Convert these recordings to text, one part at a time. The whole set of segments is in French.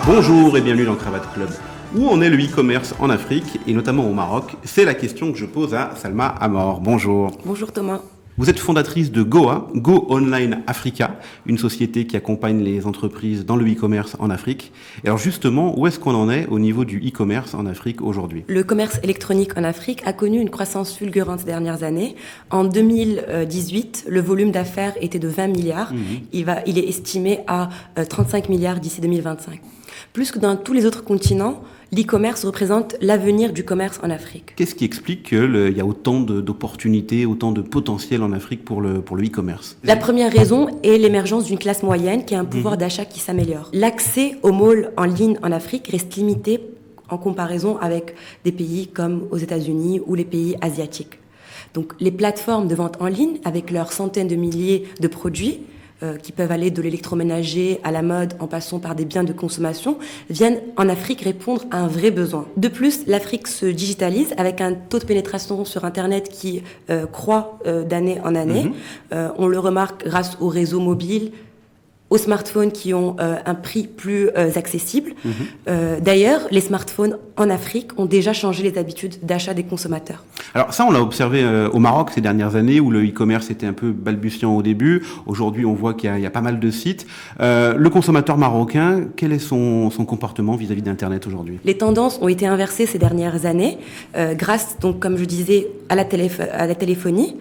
Bonjour et bienvenue dans Cravate Club. Où en est le e-commerce en Afrique et notamment au Maroc? C'est la question que je pose à Salma Amor. Bonjour. Bonjour Thomas. Vous êtes fondatrice de Goa, Go Online Africa, une société qui accompagne les entreprises dans le e-commerce en Afrique. Et alors justement, où est-ce qu'on en est au niveau du e-commerce en Afrique aujourd'hui? Le commerce électronique en Afrique a connu une croissance fulgurante ces dernières années. En 2018, le volume d'affaires était de 20 milliards. Il est estimé à 35 milliards d'ici 2025. Plus que dans tous les autres continents, l'e-commerce représente l'avenir du commerce en Afrique. Qu'est-ce qui explique qu'il y a autant d'opportunités, autant de potentiel en Afrique pour le e-commerce? La première raison est l'émergence d'une classe moyenne qui a un pouvoir d'achat qui s'améliore. L'accès aux malls en ligne en Afrique reste limité en comparaison avec des pays comme aux États-Unis ou les pays asiatiques. Donc les plateformes de vente en ligne, avec leurs centaines de milliers de produits, qui peuvent aller de l'électroménager à la mode en passant par des biens de consommation, viennent en Afrique répondre à un vrai besoin. De plus, l'Afrique se digitalise avec un taux de pénétration sur Internet qui croît d'année en année. On le remarque grâce aux réseaux mobiles, aux smartphones qui ont un prix plus accessible. D'ailleurs, les smartphones en Afrique ont déjà changé les habitudes d'achat des consommateurs. Alors ça, on l'a observé au Maroc ces dernières années où le e-commerce était un peu balbutiant au début. Aujourd'hui, on voit qu'il y a pas mal de sites. Le consommateur marocain, quel est son comportement vis-à-vis d'Internet aujourd'hui? Les tendances ont été inversées ces dernières années grâce, donc, comme je disais, à la téléphonie.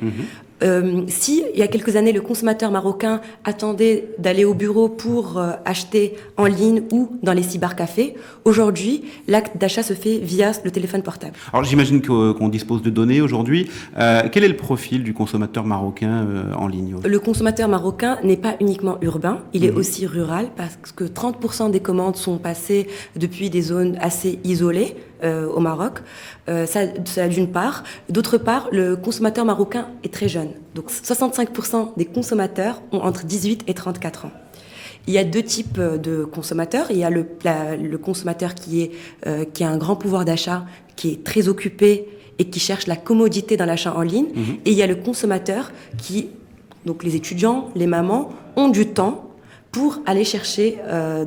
Si, il y a quelques années, le consommateur marocain attendait d'aller au bureau pour acheter en ligne ou dans les cybercafés, aujourd'hui, l'acte d'achat se fait via le téléphone portable. Alors j'imagine qu'on dispose de données aujourd'hui. Quel est le profil du consommateur marocain en ligne? Le consommateur marocain n'est pas uniquement urbain, il est aussi rural parce que 30% des commandes sont passées depuis des zones assez isolées au Maroc. Ça d'une part. D'autre part, le consommateur marocain est très jeune. Donc 65% des consommateurs ont entre 18 et 34 ans. Il y a deux types de consommateurs. Il y a le consommateur qui a un grand pouvoir d'achat, qui est très occupé et qui cherche la commodité dans l'achat en ligne. Et il y a le consommateur donc les étudiants, les mamans, ont du temps pour aller chercher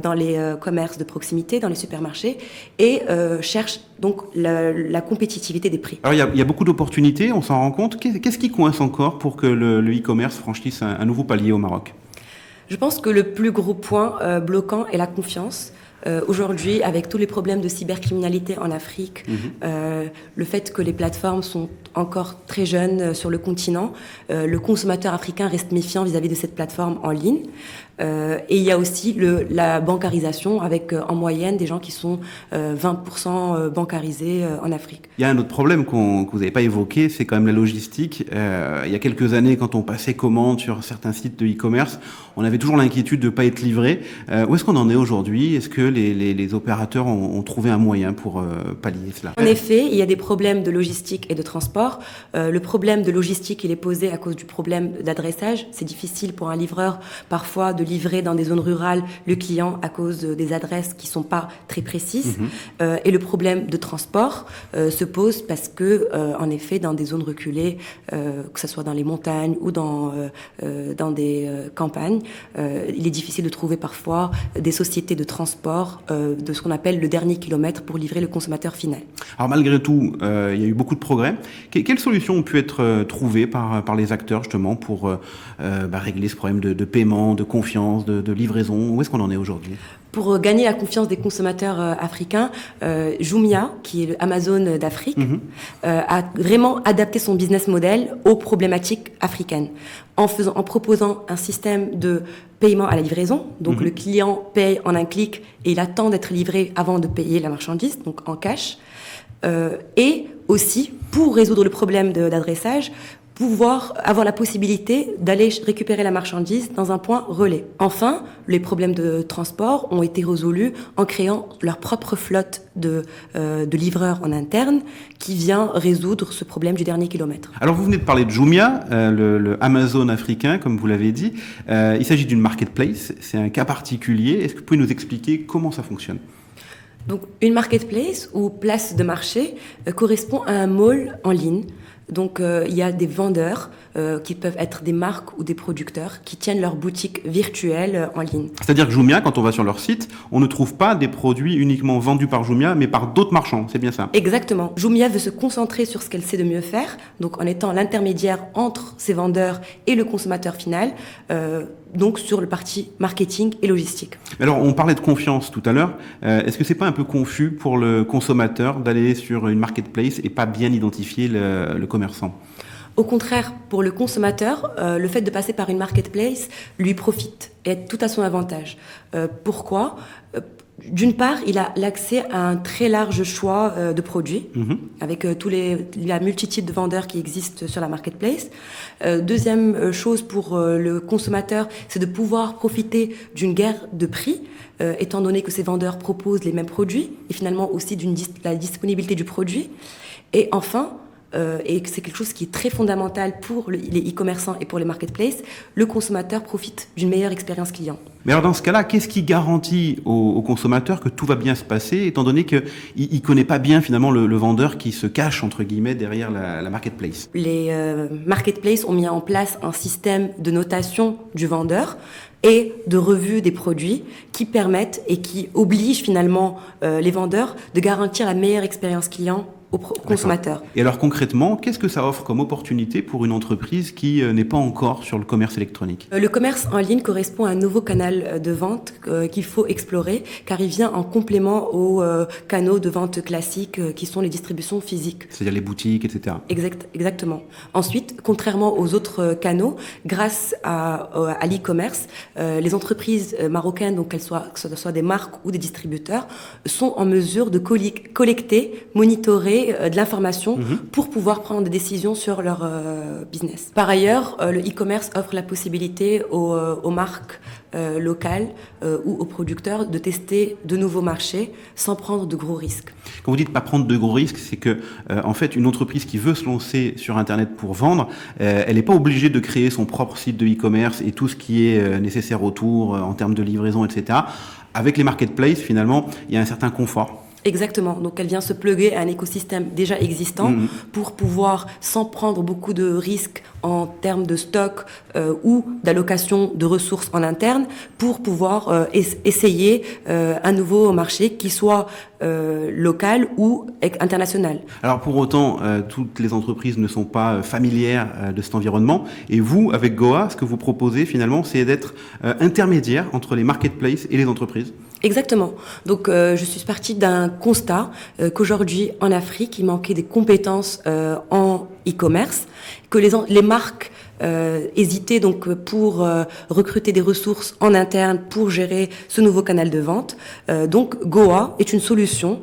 dans les commerces de proximité, dans les supermarchés, et cherchent donc la compétitivité des prix. Alors il y a beaucoup d'opportunités, on s'en rend compte. Qu'est-ce qui coince encore pour que le e-commerce franchisse un nouveau palier au Maroc? Je pense que le plus gros point bloquant est la confiance. Aujourd'hui, avec tous les problèmes de cybercriminalité en Afrique, le fait que les plateformes sont encore très jeunes sur le continent, le consommateur africain reste méfiant vis-à-vis de cette plateforme en ligne. Et il y a aussi la bancarisation avec en moyenne des gens qui sont 20% bancarisés en Afrique. Il y a un autre problème que vous n'avez pas évoqué, c'est quand même la logistique. Il y a quelques années, quand on passait commande sur certains sites de e-commerce, on avait toujours l'inquiétude de ne pas être livré. Où est-ce qu'on en est aujourd'hui? Est-ce que les opérateurs ont trouvé un moyen pour pallier cela? En effet, il y a des problèmes de logistique et de transport. Le problème de logistique, il est posé à cause du problème d'adressage. C'est difficile pour un livreur parfois de livrer dans des zones rurales le client à cause des adresses qui sont pas très précises. Et le problème de transport se pose parce que, en effet, dans des zones reculées, que ce soit dans les montagnes ou dans des campagnes, il est difficile de trouver parfois des sociétés de transport de ce qu'on appelle le dernier kilomètre pour livrer le consommateur final. Alors malgré tout, il y a eu beaucoup de progrès. Quelles solutions ont pu être trouvées par les acteurs justement pour régler ce problème de paiement, de confiance, de livraison? Où est-ce qu'on en est aujourd'hui? Pour gagner la confiance des consommateurs africains, Jumia, qui est le Amazon d'Afrique, a vraiment adapté son business model aux problématiques africaines en proposant un système de paiement à la livraison. Donc le client paye en un clic et il attend d'être livré avant de payer la marchandise, donc en cash. Et aussi, pour résoudre le problème d'adressage, pouvoir avoir la possibilité d'aller récupérer la marchandise dans un point relais. Enfin, les problèmes de transport ont été résolus en créant leur propre flotte de livreurs en interne qui vient résoudre ce problème du dernier kilomètre. Alors vous venez de parler de Jumia, le Amazon africain, comme vous l'avez dit. Il s'agit d'une marketplace, c'est un cas particulier. Est-ce que vous pouvez nous expliquer comment ça fonctionne ? Donc, une marketplace ou place de marché correspond à un mall en ligne Donc, il y a des vendeurs qui peuvent être des marques ou des producteurs qui tiennent leur boutique virtuelle en ligne. C'est-à-dire que Jumia, quand on va sur leur site, on ne trouve pas des produits uniquement vendus par Jumia, mais par d'autres marchands, c'est bien ça? Exactement. Jumia veut se concentrer sur ce qu'elle sait de mieux faire, donc en étant l'intermédiaire entre ses vendeurs et le consommateur final, donc sur le parti marketing et logistique. Alors, on parlait de confiance tout à l'heure. Est-ce que c'est pas un peu confus pour le consommateur d'aller sur une marketplace et pas bien identifier le commerçant? Au contraire, pour le consommateur, le fait de passer par une marketplace lui profite et est tout à son avantage. Pourquoi ? D'une part, il a l'accès à un très large choix de produits, avec la multitude de vendeurs qui existent sur la marketplace. Deuxième chose pour le consommateur, c'est de pouvoir profiter d'une guerre de prix, étant donné que ces vendeurs proposent les mêmes produits, et finalement aussi la disponibilité du produit. Et enfin, et c'est quelque chose qui est très fondamental pour les e-commerçants et pour les marketplaces, le consommateur profite d'une meilleure expérience client. Mais alors dans ce cas-là, qu'est-ce qui garantit au consommateur que tout va bien se passer, étant donné qu'il ne connaît pas bien finalement le vendeur qui se cache, entre guillemets, derrière la marketplace? Les marketplaces ont mis en place un système de notation du vendeur et de revue des produits qui permettent et qui obligent finalement les vendeurs de garantir la meilleure expérience client aux consommateurs. Et alors concrètement, qu'est-ce que ça offre comme opportunité pour une entreprise qui n'est pas encore sur le commerce électronique? Le commerce en ligne correspond à un nouveau canal de vente qu'il faut explorer, car il vient en complément aux canaux de vente classiques qui sont les distributions physiques. C'est-à-dire les boutiques, etc. Exactement. Ensuite, contrairement aux autres canaux, grâce à l'e-commerce, les entreprises marocaines, donc que ce soit des marques ou des distributeurs, sont en mesure de collecter, monitorer de l'information pour pouvoir prendre des décisions sur leur business. Par ailleurs, le e-commerce offre la possibilité aux marques locales ou aux producteurs de tester de nouveaux marchés sans prendre de gros risques. Quand vous dites pas prendre de gros risques, c'est que en fait une entreprise qui veut se lancer sur Internet pour vendre, elle n'est pas obligée de créer son propre site de e-commerce et tout ce qui est nécessaire autour en termes de livraison, etc. Avec les marketplaces, finalement, il y a un certain confort. Exactement. Donc, elle vient se plugger à un écosystème déjà existant pour pouvoir, sans prendre beaucoup de risques en termes de stock ou d'allocation de ressources en interne, pour pouvoir essayer un nouveau marché qui soit local ou international. Alors pour autant, toutes les entreprises ne sont pas familières de cet environnement. Et vous, avec Goa, ce que vous proposez finalement, c'est d'être intermédiaire entre les marketplaces et les entreprises. Exactement. Donc, je suis partie d'un constat qu'aujourd'hui, en Afrique, il manquait des compétences en e-commerce, que les marques hésitaient donc pour recruter des ressources en interne pour gérer ce nouveau canal de vente. Donc, Goa est une solution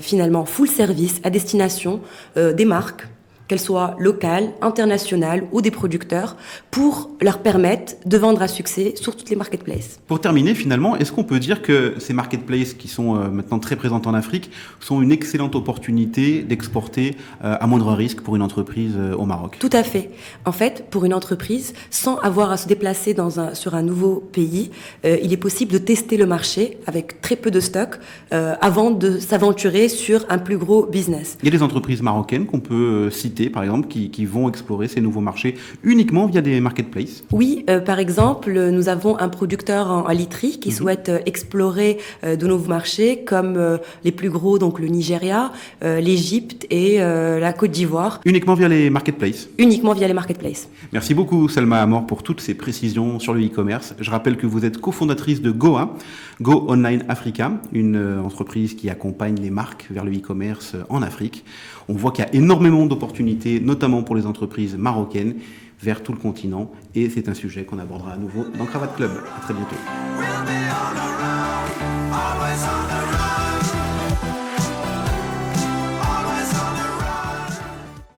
finalement full service à destination des marques, qu'elles soient locales, internationales ou des producteurs, pour leur permettre de vendre à succès sur toutes les marketplaces. Pour terminer, finalement, est-ce qu'on peut dire que ces marketplaces qui sont maintenant très présentes en Afrique sont une excellente opportunité d'exporter à moindre risque pour une entreprise au Maroc? Tout à fait. En fait, pour une entreprise, sans avoir à se déplacer sur un nouveau pays, il est possible de tester le marché avec très peu de stock avant de s'aventurer sur un plus gros business. Il y a des entreprises marocaines qu'on peut citer, par exemple, qui vont explorer ces nouveaux marchés uniquement via des marketplaces? Oui, par exemple, nous avons un producteur en literie qui souhaite explorer de nouveaux marchés comme les plus gros, donc le Nigeria, l'Égypte et la Côte d'Ivoire. Uniquement via les marketplaces? Uniquement via les marketplaces. Merci beaucoup Salma Amor pour toutes ces précisions sur le e-commerce. Je rappelle que vous êtes cofondatrice de Goa, Go Online Africa, une entreprise qui accompagne les marques vers le e-commerce en Afrique. On voit qu'il y a énormément d'opportunités, notamment pour les entreprises marocaines, vers tout le continent. Et c'est un sujet qu'on abordera à nouveau dans Cravate Club. À très bientôt.